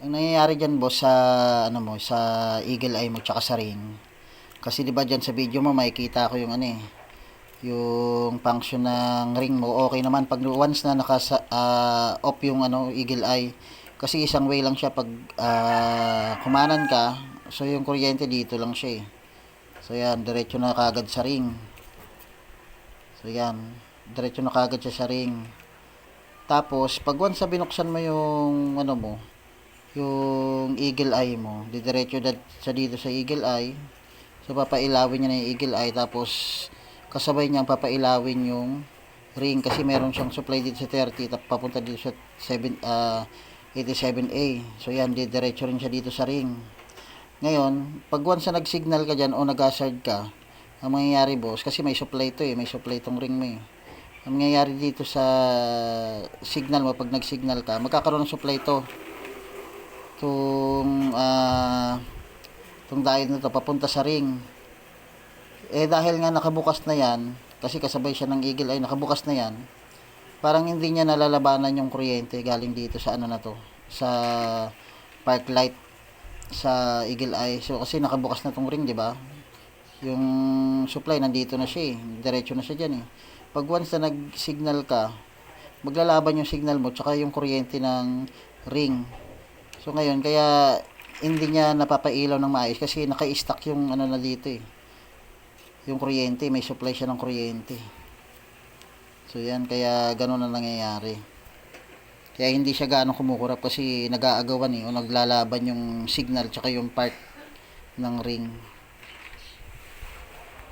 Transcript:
Ang nangyayari diyan boss sa ano mo, sa eagle eye mo tsaka sa ring. Kasi 'di ba diyan sa video mo makikita ko yung ano eh, yung function ng ring mo. Okay naman pag once na off yung ano eagle eye. Kasi isang way lang siya pag kumanan ka. So yung kuryente dito lang siya eh. So yan, diretso na kagad sa ring. So yan, diretso na kagad siya sa ring. Tapos pag once na binuksan mo yung ano mo, yung eagle eye mo, didiretso sa dito sa eagle eye. So papailawin niya na yung eagle eye, tapos kasabay niyang papailawin yung ring kasi meron siyang supply dito sa 30 tapos papunta dito sa 87A. So yan, didiretso rin siya dito sa ring. Ngayon, pag once na nag-signal ka dyan o nag-hazard ka, ang mangyayari boss, kasi may supply to eh, may supply tong ring mo eh. Ang mangyayari dito sa signal mo, pag nag-signal ka, magkakaroon ng supply to. Itong diode na to papunta sa ring. Eh dahil nga nakabukas na yan, kasi kasabay siya ng eagle eye, nakabukas na yan, parang hindi niya nalalabanan yung kuryente galing dito sa ano na to, sa park light sa eagle eye. So kasi nakabukas na tong ring, di ba? Yung supply nandito na siya eh, diretso na siya diyan eh. Pag once na nag-signal ka, maglalaban yung signal mo tsaka yung kuryente ng ring. So ngayon, kaya hindi niya napapailaw ng maayos kasi naka-stack yung ano na dito eh. Yung kuryente, may supply siya ng kuryente. So yan, kaya ganun na nangyayari. Kaya hindi siya gaano kumukurap kasi nag-aagawan eh o naglalaban yung signal tsaka yung part ng ring.